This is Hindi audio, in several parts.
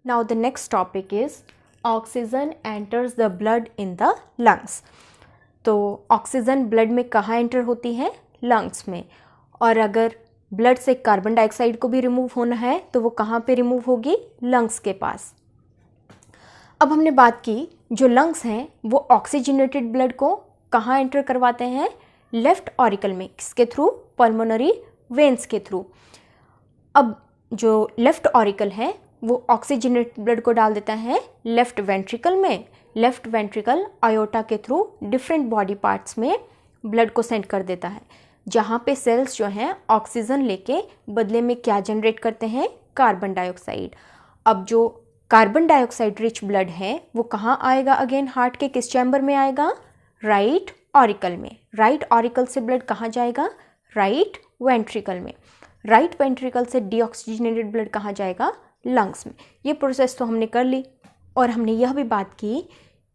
Now the next topic is oxygen enters the blood in the lungs. तो ऑक्सीजन ब्लड में कहाँ एंटर होती है? लंग्स में. और अगर ब्लड से कार्बन डाइऑक्साइड को भी रिमूव होना है तो वो कहाँ पे रिमूव होगी? लंग्स के पास. अब हमने बात की जो लंग्स हैं वो ऑक्सीजनेटेड ब्लड को कहाँ एंटर करवाते हैं? लेफ्ट ऑरिकल में. किसके थ्रू? पल्मोनरी वेन्स के थ्रू. अब जो लेफ्ट ऑरिकल है वो ऑक्सीजनेटेड ब्लड को डाल देता है लेफ्ट वेंट्रिकल में. लेफ्ट वेंट्रिकल आयोटा के थ्रू डिफरेंट बॉडी पार्ट्स में ब्लड को सेंड कर देता है, जहाँ पे सेल्स जो हैं ऑक्सीजन लेके बदले में क्या जनरेट करते हैं? Carbon dioxide. अब जो कार्बन डाइऑक्साइड रिच ब्लड है वो कहाँ आएगा? अगेन हार्ट के किस चैम्बर में आएगा? राइट ऑरिकल में. राइट ऑरिकल से ब्लड कहाँ जाएगा? राइट वेंट्रिकल में. राइट वेंट्रिकल से डीऑक्सीजनेटेड ब्लड कहाँ जाएगा? लंग्स में. ये प्रोसेस तो हमने कर ली. और हमने यह भी बात की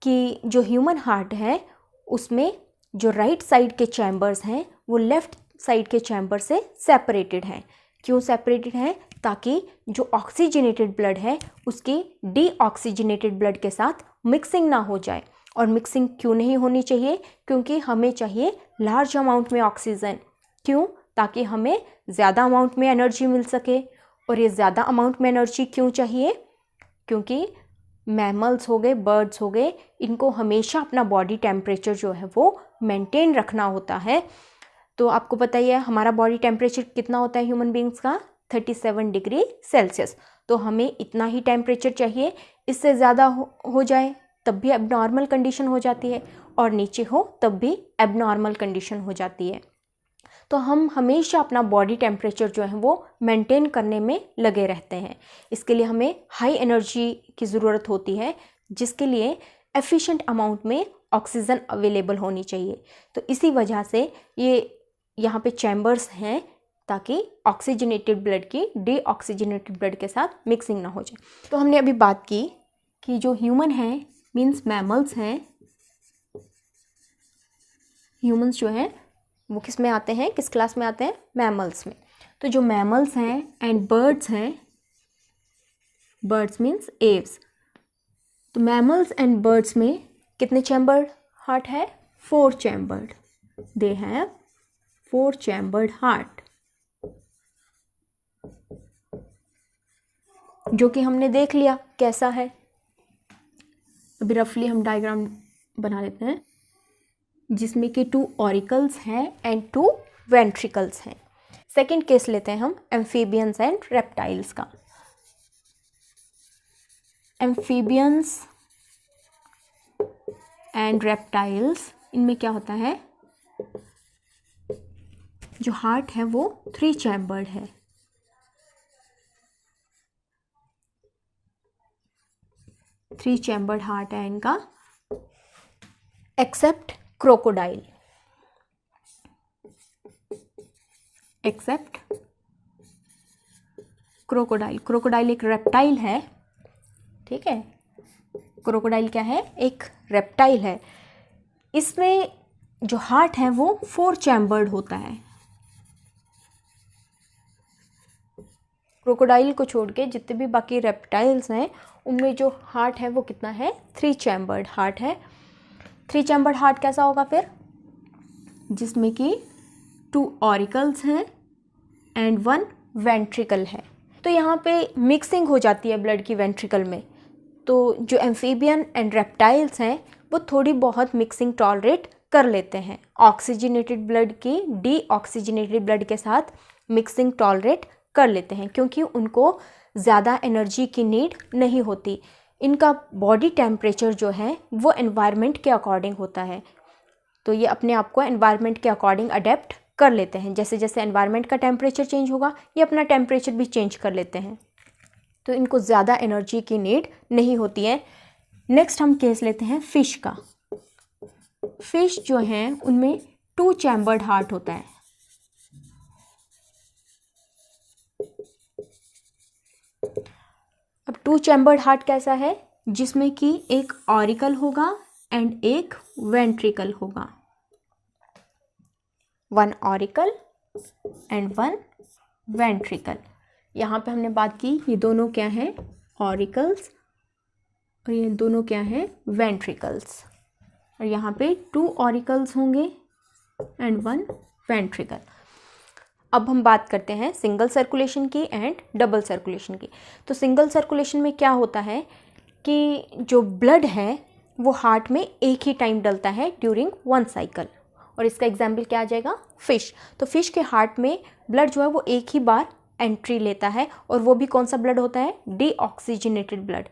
कि जो ह्यूमन हार्ट है उसमें जो राइट साइड के चैम्बर्स हैं वो लेफ़्ट साइड के चैम्बर से सेपरेटेड हैं. क्यों सेपरेटेड हैं? ताकि जो ऑक्सीजनेटेड ब्लड है उसकी डीऑक्सीजनेटेड ब्लड के साथ मिक्सिंग ना हो जाए. और मिक्सिंग क्यों नहीं होनी चाहिए? क्योंकि हमें चाहिए लार्ज अमाउंट में ऑक्सीजन. क्यों? ताकि हमें ज़्यादा अमाउंट में एनर्जी मिल सके. और ये ज़्यादा अमाउंट में एनर्जी क्यों चाहिए? क्योंकि मैमल्स हो गए, बर्ड्स हो गए, इनको हमेशा अपना बॉडी टेम्परेचर जो है वो मेंटेन रखना होता है. तो आपको पता ही है हमारा बॉडी टेम्परेचर कितना होता है ह्यूमन बींग्स का? 37 डिग्री सेल्सियस. तो हमें इतना ही टेम्परेचर चाहिए. इससे ज़्यादा हो जाए तब भी एबनॉर्मल कंडीशन हो जाती है, और नीचे हो तब भी एबनॉर्मल कंडीशन हो जाती है. तो हम हमेशा अपना बॉडी टेम्परेचर जो है वो मेंटेन करने में लगे रहते हैं. इसके लिए हमें हाई एनर्जी की ज़रूरत होती है, जिसके लिए एफिशिएंट अमाउंट में ऑक्सीजन अवेलेबल होनी चाहिए. तो इसी वजह से ये यहाँ पे चैम्बर्स हैं ताकि ऑक्सीजनेटेड ब्लड की डीऑक्सीजनेटेड ब्लड के साथ मिक्सिंग ना हो जाए. तो हमने अभी बात की कि जो ह्यूमन हैं मीन्स मैमल्स हैं. ह्यूमंस जो हैं वो किस में आते हैं? किस क्लास में आते हैं? मैमल्स में. तो जो मैमल्स हैं एंड बर्ड्स हैं, बर्ड्स मीन्स एव्स. तो मैमल्स एंड बर्ड्स में कितने चैम्बर्ड हार्ट है? 4 chambered. They have 4 chambered heart, जो कि हमने देख लिया कैसा है. अभी रफली हम डायग्राम बना लेते हैं जिसमें कि 2 ऑरिकल्स हैं एंड 2 वेंट्रिकल्स हैं. सेकेंड केस लेते हैं हम एम्फीबियंस एंड रेप्टाइल्स का. एम्फीबियंस एंड रेप्टाइल्स, इनमें क्या होता है? जो हार्ट है वो 3 चैम्बर्ड है. 3 चैम्बर्ड हार्ट है इनका, except crocodile. Except crocodile. Crocodile एक रेप्टाइल है. ठीक है, क्रोकोडाइल क्या है? एक रेप्टाइल है. इसमें जो हार्ट है वो 4 चैम्बर्ड होता है. क्रोकोडाइल को छोड़ के जितने भी बाकी रेप्टाइल्स हैं उनमें जो हार्ट है वो कितना है? 3 चैम्बर्ड हार्ट है. 3 चैम्बर्ड हार्ट कैसा होगा फिर? जिसमें कि 2 ऑरिकल्स हैं एंड 1 वेंट्रिकल है. तो यहाँ पे मिक्सिंग हो जाती है ब्लड की वेंट्रिकल में. तो जो एम्फीबियन एंड रेप्टाइल्स हैं वो थोड़ी बहुत मिक्सिंग टॉलरेट कर लेते हैं. ऑक्सीजनेटेड ब्लड की डीऑक्सीजनेटेड ब्लड के साथ मिक्सिंग टॉलरेट कर लेते हैं, क्योंकि उनको ज़्यादा एनर्जी की नीड नहीं होती. इनका बॉडी टेम्परेचर जो है वो एनवायरनमेंट के अकॉर्डिंग होता है. तो ये अपने आप को एनवायरनमेंट के अकॉर्डिंग अडेप्ट कर लेते हैं. जैसे जैसे एनवायरनमेंट का टेम्परेचर चेंज होगा ये अपना टेम्परेचर भी चेंज कर लेते हैं. तो इनको ज़्यादा एनर्जी की नीड नहीं होती है. नेक्स्ट हम केस लेते हैं फ़िश का. फ़िश जो हैं उनमें 2 चैम्बर्ड हार्ट होता है. अब 2 चैम्बर्ड हार्ट कैसा है? जिसमें कि एक ऑरिकल होगा एंड एक वेंट्रिकल होगा. 1 ऑरिकल एंड 1 वेंट्रिकल. यहाँ पे हमने बात की ये दोनों क्या हैं? ऑरिकल्स और ये दोनों क्या हैं, वेंट्रिकल्स। और यहाँ पे 2 ऑरिकल्स होंगे एंड 1 वेंट्रिकल। अब हम बात करते हैं सिंगल सर्कुलेशन की एंड डबल सर्कुलेशन की। तो सिंगल सर्कुलेशन में क्या होता है कि जो ब्लड है वो हार्ट में एक ही टाइम डलता है ड्यूरिंग 1 साइकिल। और इसका एग्जाम्पल क्या आ जाएगा, फिश। तो फिश के हार्ट में ब्लड जो है वो एक ही बार एंट्री लेता है, और वो भी कौन सा ब्लड होता है, डीऑक्सीजनेटेड ब्लड।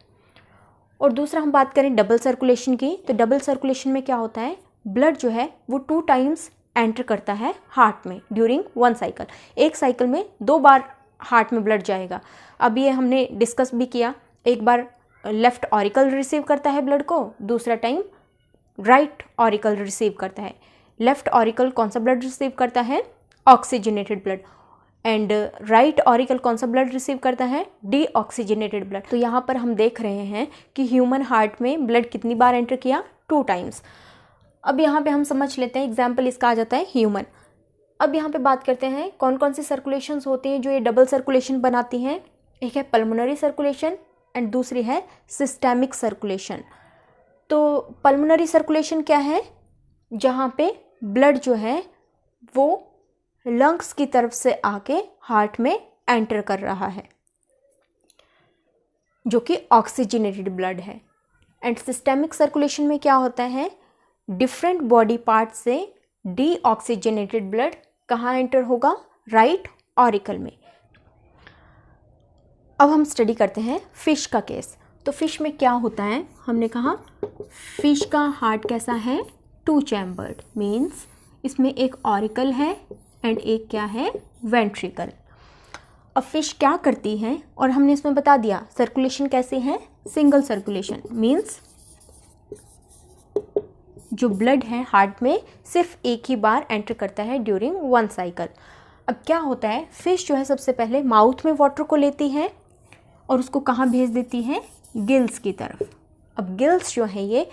और दूसरा हम बात करें डबल सर्कुलेशन की, तो डबल सर्कुलेशन में क्या होता है, ब्लड जो है वो 2 टाइम्स एंटर करता है हार्ट में ड्यूरिंग 1 साइकिल। एक साइकिल में 2 बार हार्ट में ब्लड जाएगा। अब ये हमने डिस्कस भी किया, एक बार लेफ्ट ऑरिकल रिसीव करता है ब्लड को, दूसरा टाइम राइट ऑरिकल रिसीव करता है। लेफ्ट ऑरिकल कौन सा ब्लड रिसीव करता है, oxygenated blood, and right auricle कौन सा ब्लड रिसीव करता है, डीऑक्सीजनेटेड ब्लड। तो यहाँ पर हम देख रहे हैं कि ह्यूमन हार्ट में ब्लड कितनी बार एंटर किया, 2 टाइम्स। अब यहाँ पे हम समझ लेते हैं, एग्जाम्पल इसका आ जाता है ह्यूमन। अब यहाँ पे बात करते हैं कौन कौन सी सर्कुलेशंस होती हैं जो ये डबल सर्कुलेशन बनाती हैं। एक है पल्मोनरी सर्कुलेशन एंड दूसरी है सिस्टेमिक सर्कुलेशन। तो पल्मोनरी सर्कुलेशन क्या है, जहाँ पे ब्लड जो है वो लंग्स की तरफ से आके हार्ट में एंटर कर रहा है, जो कि ऑक्सीजनेटेड ब्लड है। एंड सिस्टेमिक सर्कुलेशन में क्या होता है, डिफरेंट बॉडी पार्ट से डीऑक्सीजनेटेड ब्लड कहाँ एंटर होगा, राइट ऑरिकल में। अब हम स्टडी करते हैं फिश का केस। तो फिश में क्या होता है, हमने कहा फिश का हार्ट कैसा है, 2 चैम्बर्ड, मीन्स इसमें एक ऑरिकल है एंड एक क्या है, वेंट्रिकल। अब फिश क्या करती है, और हमने इसमें बता दिया सर्कुलेशन कैसे है, सिंगल सर्कुलेशन, मीन्स जो ब्लड है हार्ट में सिर्फ एक ही बार एंटर करता है ड्यूरिंग 1 साइकिल। अब क्या होता है, फिश जो है सबसे पहले माउथ में वाटर को लेती है और उसको कहाँ भेज देती है, गिल्स की तरफ। अब गिल्स जो हैं ये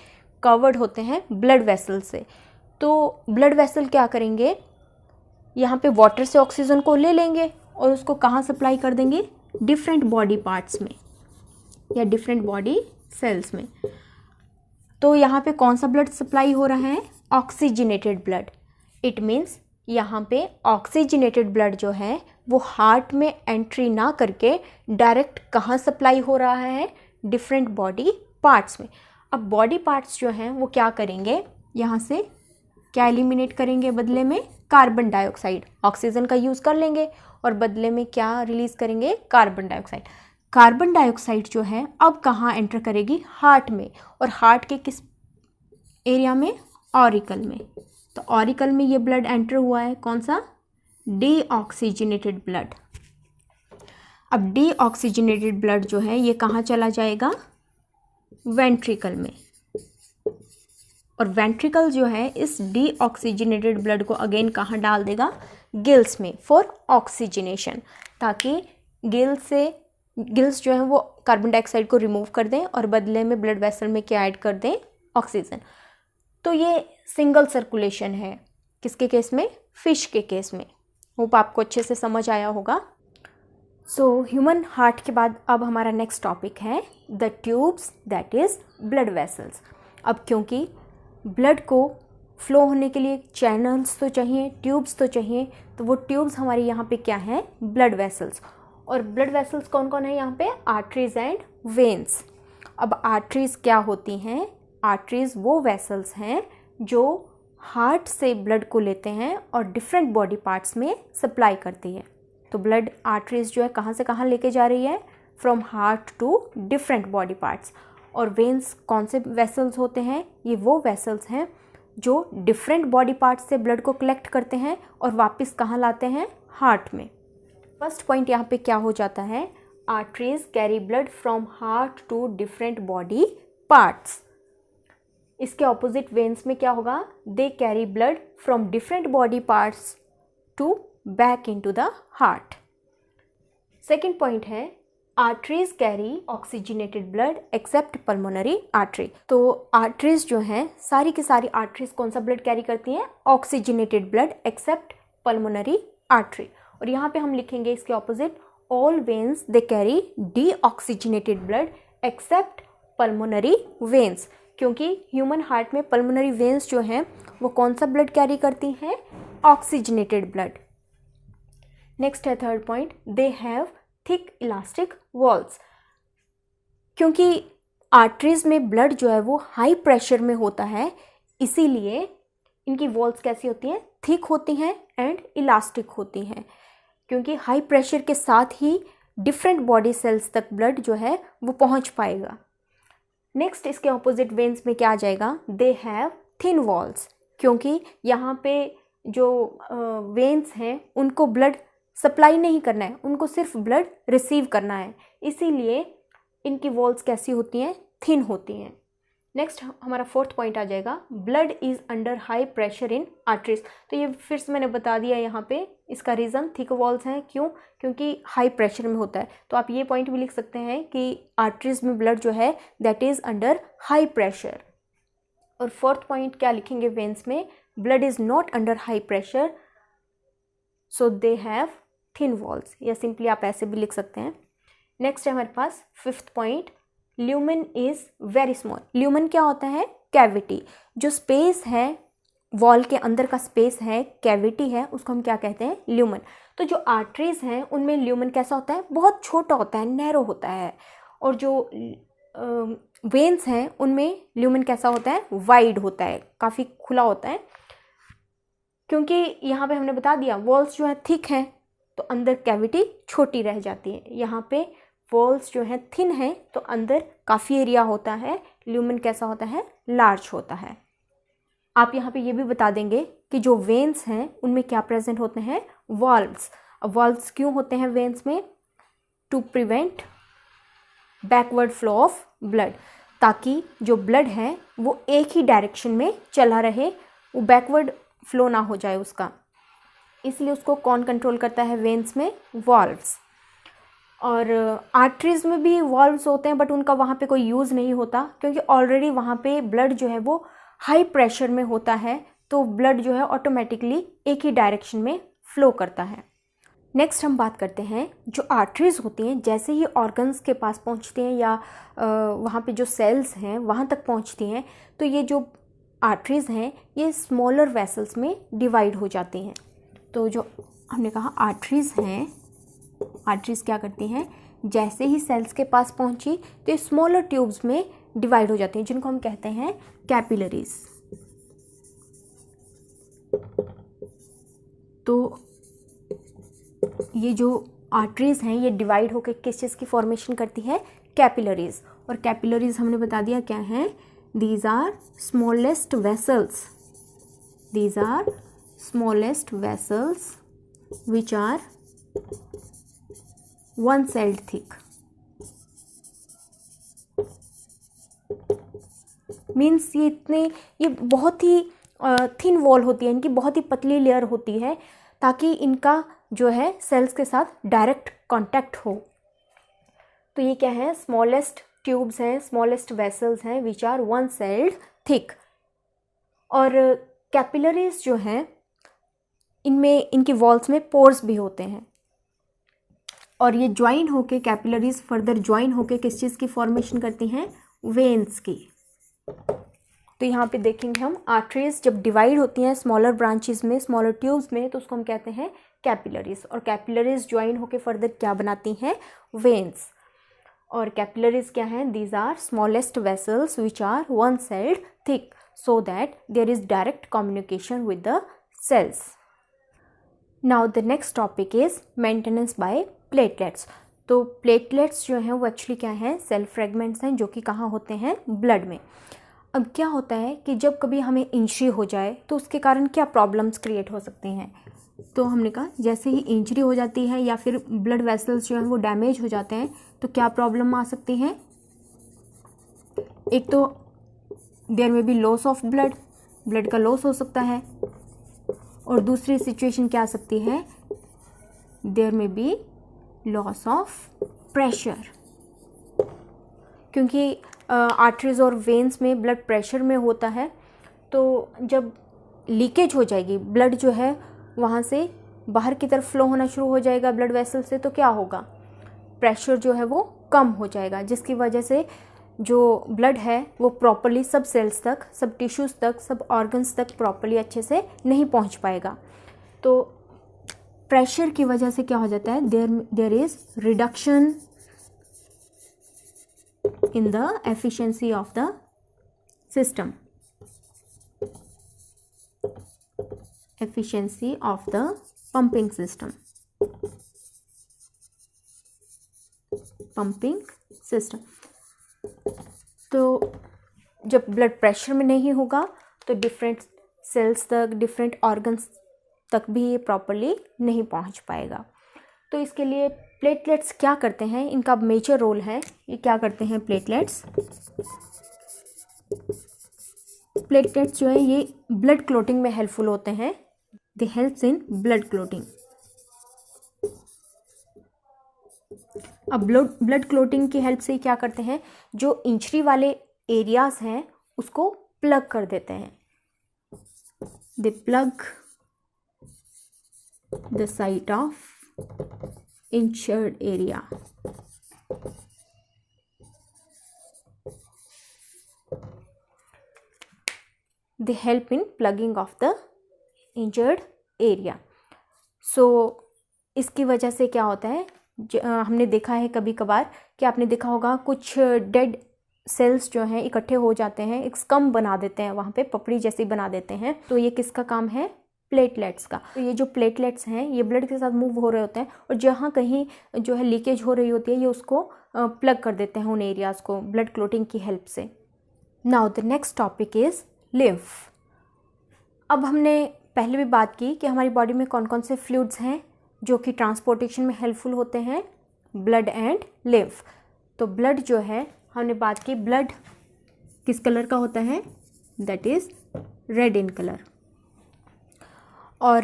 कवर्ड होते हैं ब्लड वेसल से। तो ब्लड वेसल क्या करेंगे, यहाँ पे वाटर से ऑक्सीजन को ले लेंगे और उसको कहाँ सप्लाई कर देंगे, डिफरेंट बॉडी पार्ट्स में या डिफरेंट बॉडी सेल्स में। तो यहाँ पे कौन सा ब्लड सप्लाई हो रहा है, ऑक्सीजनेटेड ब्लड। इट मीन्स यहाँ पे ऑक्सीजनेटेड ब्लड जो है वो हार्ट में एंट्री ना करके डायरेक्ट कहाँ सप्लाई हो रहा है, डिफरेंट बॉडी पार्ट्स में। अब बॉडी पार्ट्स जो हैं वो क्या करेंगे, यहाँ से क्या एलिमिनेट करेंगे, बदले में कार्बन डाइऑक्साइड। ऑक्सीजन का यूज़ कर लेंगे और बदले में क्या रिलीज़ करेंगे, कार्बन डाइऑक्साइड। कार्बन डाइऑक्साइड जो है अब कहाँ एंटर करेगी, हार्ट में, और हार्ट के किस एरिया में, ऑरिकल में। तो ऑरिकल में ये ब्लड एंटर हुआ है, कौन सा, डीऑक्सीजनेटेड ब्लड। अब डीऑक्सीजनेटेड ब्लड जो है ये कहाँ चला जाएगा, वेंट्रिकल में। और वेंट्रिकल जो है इस डीऑक्सीजनेटेड ब्लड को अगेन कहाँ डाल देगा, गिल्स में, फॉर ऑक्सीजनेशन, ताकि गिल्स जो है वो कार्बन डाइऑक्साइड को रिमूव कर दें और बदले में ब्लड वेसल में क्या ऐड कर दें, ऑक्सीजन। तो ये सिंगल सर्कुलेशन है, किसके केस में, फिश के केस में। होप आपको अच्छे से समझ आया होगा। सो ह्यूमन हार्ट के बाद अब हमारा नेक्स्ट टॉपिक है the tubes, that is blood vessels. अब क्योंकि ब्लड को फ्लो होने के लिए चैनल्स तो चाहिए, ट्यूब्स तो चाहिए, तो वो ट्यूब्स हमारे यहाँ पे क्या है, ब्लड वेसल्स। और ब्लड वेसल्स कौन कौन है यहाँ पे, आर्टरीज एंड वेन्स। अब आर्टरीज क्या होती हैं, आर्टरीज वो वेसल्स हैं जो हार्ट से ब्लड को लेते हैं और डिफरेंट बॉडी पार्ट्स में सप्लाई करती है। तो ब्लड आर्टरीज जो है कहाँ से कहाँ लेके जा रही है, from heart to different body parts. और वेन्स कौन से वेसल्स होते हैं, ये वो वेसल्स हैं जो डिफरेंट बॉडी पार्ट्स से ब्लड को कलेक्ट करते हैं और वापस कहाँ लाते हैं, हार्ट में। फर्स्ट पॉइंट यहाँ पे क्या हो जाता है, arteries carry blood from heart to different body parts. इसके ऑपोजिट वेन्स में क्या होगा, they carry blood from different body parts to back into the heart. Second point है, arteries carry oxygenated blood except pulmonary artery. तो आर्टरीज जो हैं, सारी की सारी आर्टरीज कौन सा ब्लड कैरी करती हैं, oxygenated blood except pulmonary artery. और यहाँ पे हम लिखेंगे इसके opposite, all veins they carry deoxygenated blood except pulmonary veins, क्योंकि ह्यूमन हार्ट में पल्मोनरी वेन्स जो हैं वो कौन सा ब्लड कैरी करती हैं? Oxygenated blood. नेक्स्ट है third point, they have thick elastic walls, क्योंकि आर्टरीज में ब्लड जो है वो हाई प्रेशर में होता है, इसीलिए इनकी वॉल्स कैसी होती हैं? थिक होती हैं एंड इलास्टिक होती हैं, क्योंकि हाई प्रेशर के साथ ही डिफरेंट बॉडी सेल्स तक ब्लड जो है वो पहुंच पाएगा। नेक्स्ट इसके ऑपोजिट वेन्स में क्या आ जाएगा? दे हैव थिन वॉल्स, क्योंकि यहाँ पे जो वेन्स हैं उनको ब्लड सप्लाई नहीं करना है, उनको सिर्फ ब्लड रिसीव करना है, इसीलिए इनकी वॉल्स कैसी होती हैं? थिन होती हैं। नेक्स्ट हमारा फोर्थ पॉइंट आ जाएगा, blood is under high pressure in arteries. तो ये फिर से मैंने बता दिया यहाँ पे, इसका रीज़न थिक वॉल्स हैं। क्यों? क्योंकि हाई प्रेशर में होता है। तो आप ये पॉइंट भी लिख सकते हैं कि आर्टरीज में ब्लड जो है that is under high pressure. और फोर्थ पॉइंट क्या लिखेंगे वेन्स में? Blood is not under high pressure so they have thin walls, या सिंपली आप ऐसे भी लिख सकते हैं। नेक्स्ट है हमारे पास fifth point, lumen is very small. Lumen क्या होता है? कैविटी। जो स्पेस है वॉल के अंदर का स्पेस है, कैविटी है, उसको हम क्या कहते हैं? ल्यूमेन। तो जो आर्टरीज हैं उनमें ल्यूमेन कैसा होता है? बहुत छोटा होता है, नैरो होता है। और जो वेन्स हैं उनमें ल्यूमेन कैसा होता है? वाइड होता है, काफ़ी खुला होता है, क्योंकि यहाँ पे हमने बता दिया वॉल्स जो है थिक हैं तो अंदर कैविटी छोटी रह जाती है। यहाँ पे वॉल्स जो हैं थिन हैं तो अंदर काफ़ी एरिया होता है, ल्यूमेन कैसा होता है? लार्ज होता है। आप यहाँ पे ये भी बता देंगे कि जो वेन्स हैं उनमें क्या प्रेजेंट होते हैं? वाल्व्स। अब वाल्व्स क्यों होते हैं वेन्स में? To prevent backward flow of blood, ताकि जो ब्लड है वो एक ही डायरेक्शन में चला रहे, वो बैकवर्ड फ्लो ना हो जाए उसका, इसलिए उसको कौन कंट्रोल करता है वेन्स में? वाल्व्स। और आर्टरीज में भी वाल्व्स होते हैं बट उनका वहाँ पे कोई यूज़ नहीं होता, क्योंकि ऑलरेडी वहाँ पे ब्लड जो है वो हाई प्रेशर में होता है, तो ब्लड जो है ऑटोमेटिकली एक ही डायरेक्शन में फ्लो करता है। नेक्स्ट हम बात करते हैं, जो आर्टरीज होती हैं जैसे ही ऑर्गन्स के पास पहुँचती हैं या वहाँ पे जो सेल्स हैं वहाँ तक पहुँचती हैं, तो ये जो आर्टरीज हैं ये स्मॉलर वेसल्स में डिवाइड हो जाती हैं। तो जो हमने कहा आर्टरीज हैं, आर्टरीज क्या करती हैं? जैसे ही सेल्स के पास पहुंची तो ये स्मॉलर ट्यूब्स में डिवाइड हो जाती हैं, जिनको हम कहते हैं कैपिलरीज। तो ये जो आर्टरीज हैं ये डिवाइड होकर किस चीज़ की फॉर्मेशन करती है? कैपिलरीज। और कैपिलरीज हमने बता दिया क्या है? These are smallest vessels, these are smallest vessels which are one celled thick. Means ये बहुत ही थिन वॉल होती है, इनकी बहुत ही पतली लेयर होती है, ताकि इनका जो है सेल्स के साथ डायरेक्ट कांटेक्ट हो। तो ये क्या है? स्मॉलेस्ट ट्यूब्स हैं, स्मॉलेस्ट वेसल्स हैं which are one celled thick. और कैपिलरीज जो हैं इनमें इनकी वॉल्स में पोर्स भी होते हैं, और ये ज्वाइन होके कैपिलरीज फर्दर ज्वाइन होके किस चीज़ की फॉर्मेशन करती हैं? वेन्स की। तो यहाँ पे देखेंगे हम आर्टरीज जब डिवाइड होती हैं स्मॉलर ब्रांचेस में, स्मॉलर ट्यूब्स में, तो उसको हम कहते हैं कैपिलरीज। और कैपिलरीज ज्वाइन होके फर्दर क्या बनाती हैं? वेन्स। और कैपिलरीज क्या हैं? These are smallest vessels which are one celled thick so that there is direct communication with the cells. Now the next topic is maintenance by platelets. तो प्लेटलेट्स जो हैं वो एक्चुअली क्या हैं? सेल फ्रेगमेंट्स हैं जो कि कहाँ होते हैं? ब्लड में। अब क्या होता है कि जब कभी हमें इंजरी हो जाए तो उसके कारण क्या प्रॉब्लम्स क्रिएट हो सकती हैं? तो हमने कहा जैसे ही इंजरी हो जाती है या फिर ब्लड वेसल्स जो हैं वो डैमेज हो जाते हैं तो क्या प्रॉब्लम आ सकती हैं? एक तो देयर में भी लॉस ऑफ ब्लड, ब्लड का लॉस हो सकता है, और दूसरी सिचुएशन क्या आ सकती है? देयर में बी लॉस ऑफ प्रेशर, क्योंकि आर्टरीज और वेन्स में ब्लड प्रेशर में होता है, तो जब लीकेज हो जाएगी ब्लड जो है वहाँ से बाहर की तरफ फ्लो होना शुरू हो जाएगा ब्लड वेसल से, तो क्या होगा? प्रेशर जो है वो कम हो जाएगा, जिसकी वजह से जो ब्लड है वो प्रॉपरली सब सेल्स तक, सब टिश्यूज़ तक, सब ऑर्गन्स तक प्रॉपरली अच्छे से नहीं पहुंच पाएगा। तो प्रेशर की वजह से क्या हो जाता है, there is reduction in the efficiency of the system, efficiency of the pumping system, तो जब ब्लड प्रेशर में नहीं होगा तो डिफरेंट सेल्स तक, डिफरेंट ऑर्गन्स तक भी ये प्रॉपरली नहीं पहुंच पाएगा। तो इसके लिए प्लेटलेट्स क्या करते हैं, इनका मेजर रोल है। ये क्या करते हैं प्लेटलेट्स जो है ये ब्लड क्लोटिंग में हेल्पफुल होते हैं। दे हेल्प्स इन ब्लड क्लोटिंग। अब ब्लड क्लोटिंग की हेल्प से क्या करते हैं, जो इंजरी वाले एरियाज हैं उसको प्लग कर देते हैं। They plug the site of injured area. They help in plugging of the injured area. So इसकी वजह से क्या होता है, हमने देखा है कभी कभार कि आपने देखा होगा कुछ डेड सेल्स जो हैं इकट्ठे हो जाते हैं, एक स्कम बना देते हैं, वहाँ पे पपड़ी जैसी बना देते हैं। तो ये किसका काम है, प्लेटलेट्स का। तो ये जो प्लेटलेट्स हैं ये ब्लड के साथ मूव हो रहे होते हैं और जहाँ कहीं जो है लीकेज हो रही होती है ये उसको प्लग कर देते हैं उन एरियाज़ को ब्लड क्लोटिंग की हेल्प से। Now the next topic is lymph. अब हमने पहले भी बात की कि हमारी बॉडी में कौन कौन से फ्लूइड्स हैं जो कि ट्रांसपोर्टेशन में हेल्पफुल होते हैं, ब्लड एंड लिम्फ। तो ब्लड जो है हमने बात की, ब्लड किस कलर का होता है, that is red in colour. और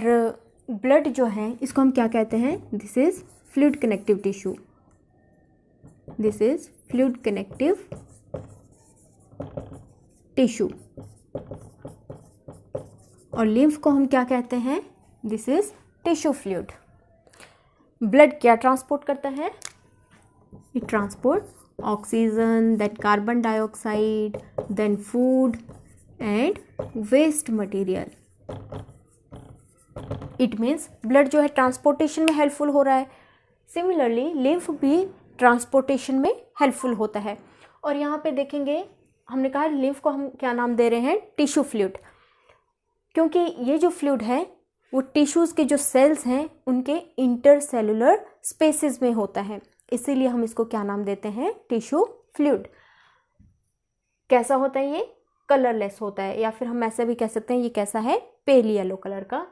ब्लड जो है इसको हम क्या कहते हैं, this is fluid connective tissue, this is fluid connective tissue. और लिम्फ को हम क्या कहते हैं, this is tissue fluid. Blood क्या ट्रांसपोर्ट करता है, it transport oxygen, then carbon dioxide, then food and waste material. It means blood जो है ट्रांसपोर्टेशन में हेल्पफुल हो रहा है। सिमिलरली लिम्फ भी ट्रांसपोर्टेशन में हेल्पफुल होता है। और यहाँ पे देखेंगे हमने कहा लिम्फ को हम क्या नाम दे रहे हैं, टिश्यू फ्लूइड, क्योंकि ये जो फ्लूइड है वो टिश्यूज़ के जो सेल्स हैं उनके इंटरसेलुलर स्पेसेस में होता है, इसीलिए हम इसको क्या नाम देते हैं, टिश्यू फ्लूइड। कैसा होता है ये, कलरलेस होता है, या फिर हम ऐसा भी कह सकते हैं ये कैसा है, पेल येलो कलर का।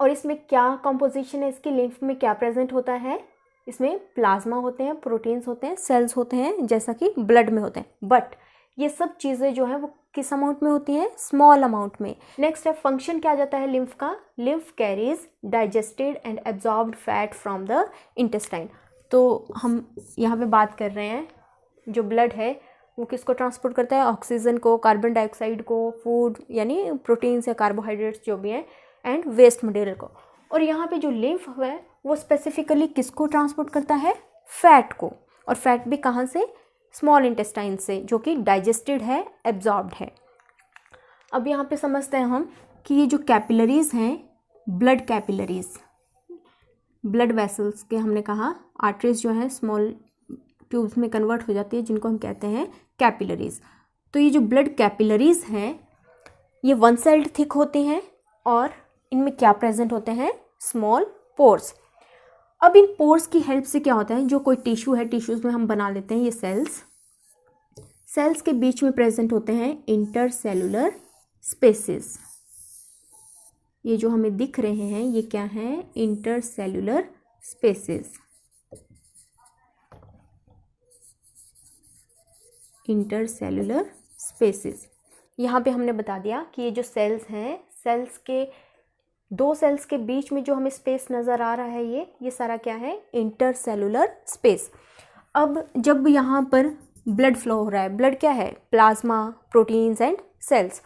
और इसमें क्या कॉम्पोजिशन है इसकी, लिम्फ में क्या प्रेजेंट होता है, इसमें प्लाज्मा होते हैं, प्रोटीन्स होते हैं, सेल्स होते हैं, जैसा कि ब्लड में होते हैं। बट ये सब चीज़ें जो हैं वो किस अमाउंट में होती हैं, स्मॉल अमाउंट में। नेक्स्ट है फंक्शन क्या जाता है लिम्फ का, lymph carries digested and absorbed fat from the intestine. तो हम यहाँ पे बात कर रहे हैं जो ब्लड है वो किसको ट्रांसपोर्ट करता है, ऑक्सीजन को, कार्बन डाइऑक्साइड को, फूड यानी प्रोटीन्स या कार्बोहाइड्रेट्स जो भी हैं, एंड वेस्ट मटेरियल को। और यहाँ पे जो लिम्फ है वो स्पेसिफिकली किसको ट्रांसपोर्ट करता है, फैट को। और फैट भी कहाँ से, स्मॉल इंटेस्टाइन से, जो कि डाइजेस्टेड है, एब्जॉर्ब्ड है। अब यहाँ पे समझते हैं हम कि ये जो कैपिलरीज हैं, ब्लड कैपिलरीज, ब्लड वेसल्स के हमने कहा, आर्टरीज जो है स्मॉल ट्यूब्स में कन्वर्ट हो जाती है जिनको हम कहते हैं कैपिलरीज। तो ये जो ब्लड कैपिलरीज हैं ये वन सेल्ड थिक होती हैं और इनमें क्या प्रेजेंट होते हैं, स्मॉल पोर्स। अब इन पोर्स की हेल्प से क्या होता है, जो कोई टिश्यू है, टिश्यूज़ में हम बना लेते हैं ये सेल्स, सेल्स के बीच में प्रेजेंट होते हैं इंटरसेलुलर स्पेसेस। ये जो हमें दिख रहे हैं ये क्या हैं, इंटरसेलुलर स्पेसेस, इंटरसेलुलर स्पेसेस। यहाँ पे हमने बता दिया कि ये जो सेल्स हैं, सेल्स के दो सेल्स के बीच में जो हमें स्पेस नज़र आ रहा है ये सारा क्या है, इंटरसेलुलर स्पेस। अब जब यहाँ पर ब्लड फ्लो हो रहा है, ब्लड क्या है, प्लाज्मा, प्रोटीन्स एंड सेल्स।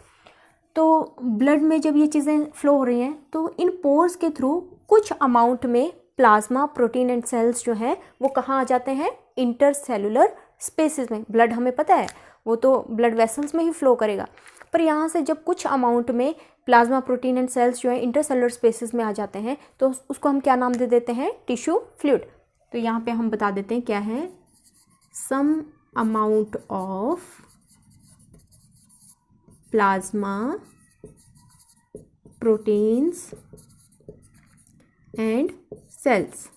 तो ब्लड में जब ये चीज़ें फ्लो हो रही हैं तो इन पोर्स के थ्रू कुछ अमाउंट में प्लाज्मा प्रोटीन एंड सेल्स जो हैं वो कहाँ आ जाते हैं, इंटरसेलुलर स्पेसेस में। ब्लड हमें पता है वो तो ब्लड वेसल्स में ही फ्लो करेगा, पर यहाँ से जब कुछ अमाउंट में प्लाज्मा प्रोटीन एंड सेल्स जो है इंटरसेलुलर स्पेसेस में आ जाते हैं तो उसको हम क्या नाम दे देते हैं, टिश्यू फ्लूइड। तो यहाँ पे हम बता देते हैं क्या है, some amount of plasma proteins and cells.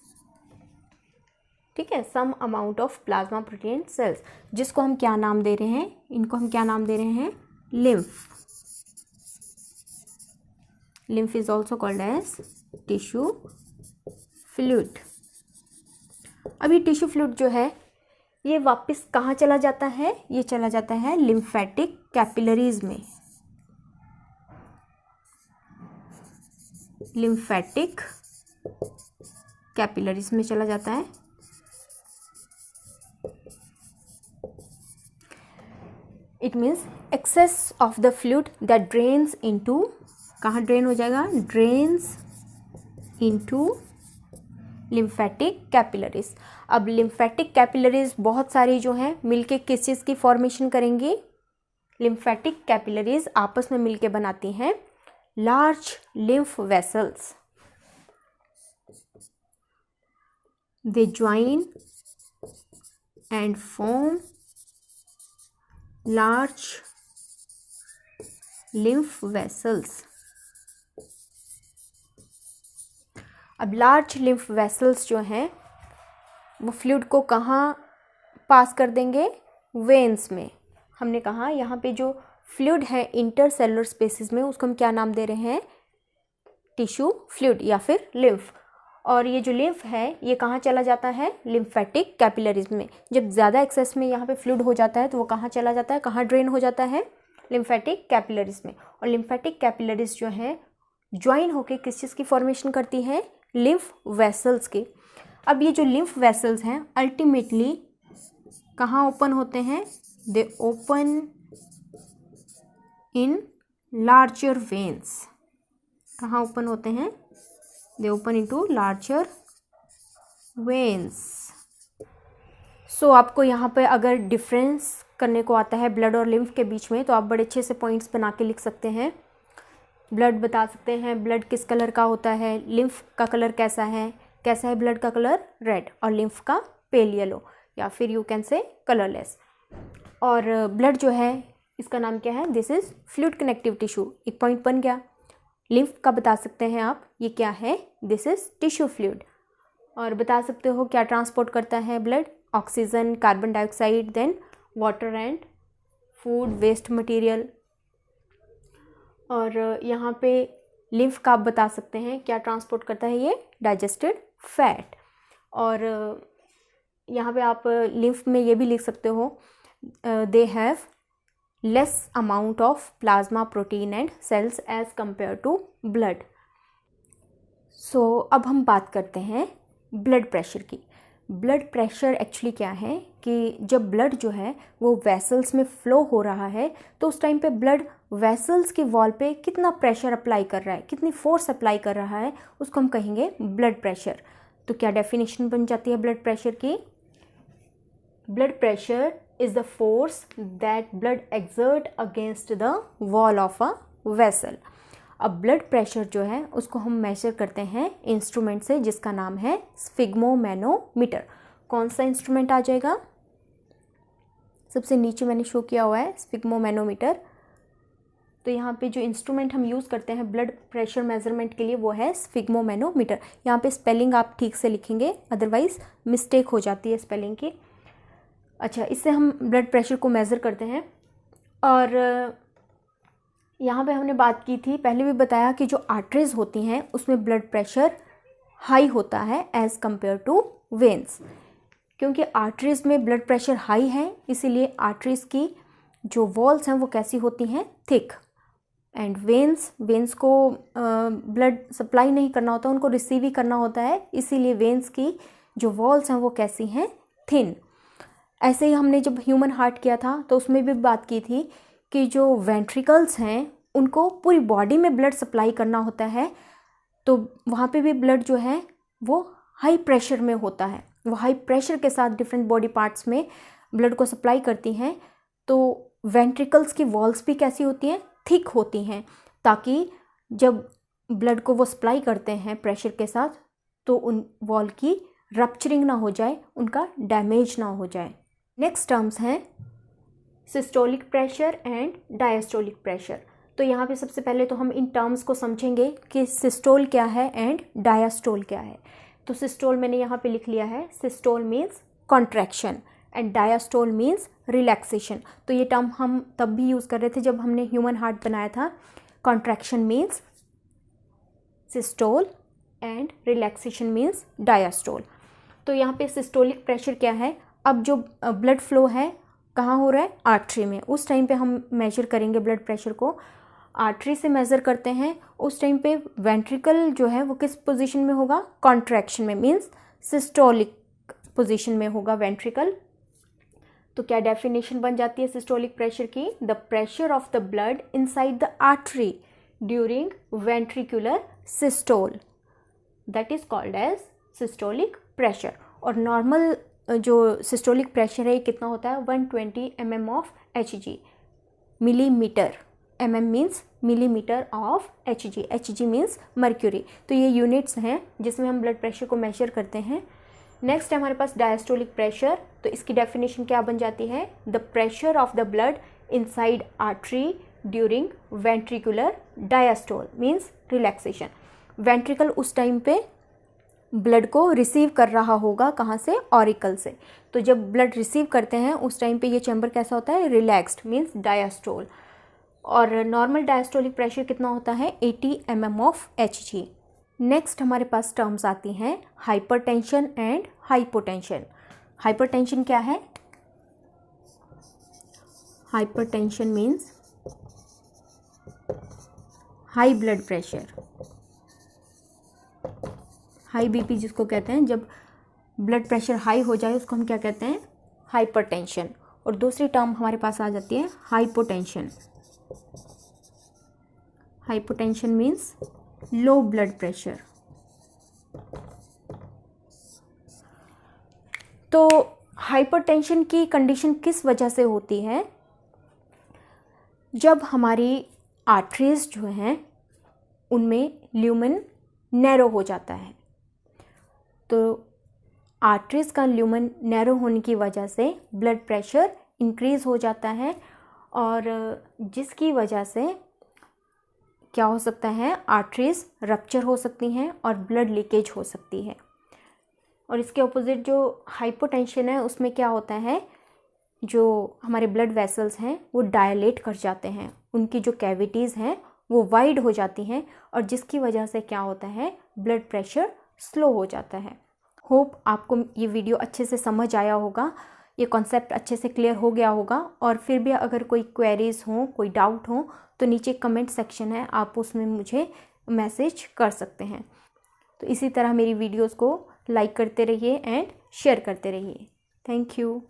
ठीक है, some amount of plasma protein cells, जिसको हम क्या नाम दे रहे हैं, इनको हम क्या नाम दे रहे हैं, lymph. Lymph is also called as tissue fluid. अब ये टिश्यू फ्लूइड जो है ये वापस कहाँ चला जाता है, ये चला जाता है लिम्फेटिक कैपिलरीज में। लिम्फेटिक कैपिलरीज में चला जाता है। It means excess of the fluid that drains into, कहाँ ड्रेन हो जाएगा, ड्रेन्स इनटू लिम्फेटिक कैपिलरीज। अब लिम्फेटिक कैपिलरीज बहुत सारी जो हैं मिलके किस चीज़ की फॉर्मेशन करेंगी, लिम्फेटिक कैपिलरीज आपस में मिलके बनाती हैं large lymph vessels. They join and form large lymph vessels. अब लार्ज लिम्फ वेसल्स जो हैं वो फ्लूइड को कहाँ पास कर देंगे, वेन्स में। हमने कहा यहाँ पे जो फ्लूइड है इंटरसेलुलर स्पेसेस में उसको हम क्या नाम दे रहे हैं, टिश्यू फ्लूइड या फिर लिम्फ। और ये जो लिम्फ है ये कहाँ चला जाता है, लिम्फेटिक कैपिलरीज में। जब ज़्यादा एक्सेस में यहाँ पे फ्लूइड हो जाता है तो वो कहाँ चला जाता है, कहाँ ड्रेन हो जाता है, लिम्फेटिक कैपिलरीज में। और लिम्फेटिक कैपिलरीज जो है ज्वाइन होके किस चीज़ की फॉर्मेशन करती हैं, लिम्फ वेसल्स की। अब ये जो लिम्फ वेसल्स हैं अल्टीमेटली कहाँ ओपन होते हैं, they open in larger veins. कहाँ ओपन होते हैं, they open into larger veins. So आपको यहाँ पे अगर डिफरेंस करने को आता है ब्लड और लिम्फ के बीच में तो आप बड़े अच्छे से पॉइंट्स बना के लिख सकते हैं। ब्लड बता सकते हैं ब्लड किस कलर का होता है, लिम्फ का कलर कैसा है ब्लड का कलर रेड और लिम्फ का पेल येलो या फिर यू कैन से कलरलेस। और ब्लड जो है इसका नाम क्या है, this is fluid connective tissue, एक पॉइंट बन गया। लिम्फ का बता सकते हैं आप, ये क्या है, दिस इज टिश्यू फ्लूइड। और बता सकते हो क्या ट्रांसपोर्ट करता है blood, oxygen, carbon dioxide, then water and food waste material. और यहाँ पे लिम्फ का आप बता सकते हैं क्या ट्रांसपोर्ट करता है, ये डाइजेस्टेड फैट। और यहाँ पे आप लिम्फ में ये भी लिख सकते हो, they have less amount of plasma protein and cells as compare to blood. So अब हम बात करते हैं ब्लड प्रेशर की। ब्लड प्रेशर एक्चुअली क्या है कि जब ब्लड जो है वो वेसल्स में फ़्लो हो रहा है तो उस टाइम पे ब्लड वेसल्स की वॉल पे कितना प्रेशर अप्लाई कर रहा है, कितनी फोर्स अप्लाई कर रहा है, उसको हम कहेंगे ब्लड प्रेशर। तो क्या डेफिनेशन बन जाती है ब्लड प्रेशर की, blood pressure is the force that blood exert against the wall of a vessel. अब ब्लड प्रेशर जो है उसको हम मेजर करते हैं इंस्ट्रूमेंट से जिसका नाम है स्फिग्मोमैनोमीटर। कौन सा इंस्ट्रूमेंट आ जाएगा, सबसे नीचे मैंने शो किया हुआ है स्फिग्मोमैनोमीटर। तो यहाँ पे जो इंस्ट्रूमेंट हम यूज़ करते हैं ब्लड प्रेशर मेजरमेंट के लिए वो है स्फिग्मोमैनोमीटर। यहाँ पे स्पेलिंग आप ठीक से लिखेंगे अदरवाइज़ मिस्टेक हो जाती है स्पेलिंग की। अच्छा, इससे हम ब्लड प्रेशर को मेज़र करते हैं। और यहाँ पे हमने बात की थी, पहले भी बताया कि जो आर्टरीज होती हैं उसमें ब्लड प्रेशर हाई होता है एज़ कंपेयर टू वेन्स। क्योंकि आर्टरीज में ब्लड प्रेशर हाई है इसीलिए आर्टरीज की जो वॉल्स हैं वो कैसी होती हैं, थिक। एंड वेन्स को ब्लड सप्लाई नहीं करना होता, उनको रिसीव ही करना होता है, इसीलिए वेन्स की जो वॉल्स हैं वो कैसी हैं, थिन। ऐसे ही हमने जब ह्यूमन हार्ट किया था तो उसमें भी बात की थी कि जो वेंट्रिकल्स हैं उनको पूरी बॉडी में ब्लड सप्लाई करना होता है, तो वहाँ पे भी ब्लड जो है वो हाई प्रेशर में होता है, वो हाई प्रेशर के साथ डिफरेंट बॉडी पार्ट्स में ब्लड को सप्लाई करती हैं, तो वेंट्रिकल्स की वॉल्स भी कैसी होती हैं, थिक होती हैं, ताकि जब ब्लड को वो सप्लाई करते हैं प्रेशर के साथ तो उन वॉल की रप्चरिंग ना हो जाए, उनका डैमेज ना हो जाए। नेक्स्ट टर्म्स हैं systolic pressure and diastolic pressure. तो यहाँ पे सबसे पहले तो हम इन टर्म्स को समझेंगे कि सिस्टोल क्या है एंड डायस्टोल क्या है। तो सिस्टोल मैंने यहाँ पे लिख लिया है, systole means contraction and diastole means relaxation. तो ये टर्म हम तब भी यूज़ कर रहे थे जब हमने ह्यूमन हार्ट बनाया था। Contraction means systole and relaxation means diastole. तो यहाँ पे सिस्टोलिक प्रेशर क्या है, अब जो ब्लड फ्लो है कहाँ हो रहा है, आर्टरी में, उस टाइम पे हम मेजर करेंगे ब्लड प्रेशर को, आर्टरी से मेज़र करते हैं, उस टाइम पे वेंट्रिकल जो है वो किस पोजीशन में होगा, कॉन्ट्रैक्शन में, मीन्स सिस्टोलिक पोजीशन में होगा वेंट्रिकल। तो क्या डेफिनेशन बन जाती है सिस्टोलिक प्रेशर की, the pressure of the blood inside the artery during ventricular systole, that is called as systolic pressure. और नॉर्मल जो सिस्टोलिक प्रेशर है ये कितना होता है, 120 mm of Hg, millimetre, mm means millimetre of Hg, Hg means mercury. तो ये यूनिट्स हैं जिसमें हम ब्लड प्रेशर को मेजर करते हैं। नेक्स्ट है हमारे पास डायस्टोलिक प्रेशर। तो इसकी डेफिनेशन क्या बन जाती है, the pressure of the blood inside artery during ventricular diastole means relaxation. Ventricle उस टाइम पे ब्लड को रिसीव कर रहा होगा, कहाँ से, ऑरिकल से। तो जब ब्लड रिसीव करते हैं उस टाइम पे ये चैम्बर कैसा होता है, रिलैक्स्ड मीन्स डायस्टोल। और नॉर्मल डायस्टोलिक प्रेशर कितना होता है, 80 mm ऑफ Hg। नेक्स्ट हमारे पास टर्म्स आती हैं हाइपरटेंशन एंड हाइपोटेंशन। हाइपरटेंशन क्या है, hypertension means high blood pressure, high BP जिसको कहते हैं, जब ब्लड प्रेशर हाई हो जाए उसको हम क्या कहते हैं, हाइपरटेंशन। और दूसरी टर्म हमारे पास आ जाती है hypotension. Hypotension means low blood pressure. तो हाइपरटेंशन की कंडीशन किस वजह से होती है, जब हमारी आर्टरीज जो हैं उनमें ल्यूमेन नैरो हो जाता है। तो आर्टरीज का ल्यूमेन नैरो होने की वजह से ब्लड प्रेशर इंक्रीज़ हो जाता है, और जिसकी वजह से क्या हो सकता है, आर्टरीज रप्चर हो सकती हैं और ब्लड लीकेज हो सकती है। और इसके ऑपोजिट जो हाइपोटेंशन है उसमें क्या होता है, जो हमारे ब्लड वेसल्स हैं वो डायलेट कर जाते हैं, उनकी जो कैविटीज़ हैं वो वाइड हो जाती हैं, और जिसकी वजह से क्या होता है, ब्लड प्रेशर स्लो हो जाता है। होप आपको ये वीडियो अच्छे से समझ आया होगा, ये कॉन्सेप्ट अच्छे से क्लियर हो गया होगा। और फिर भी अगर कोई क्वेरीज हो, कोई डाउट हो, तो नीचे कमेंट सेक्शन है, आप उसमें मुझे मैसेज कर सकते हैं। तो इसी तरह मेरी वीडियोस को लाइक करते रहिए एंड शेयर करते रहिए। Thank you.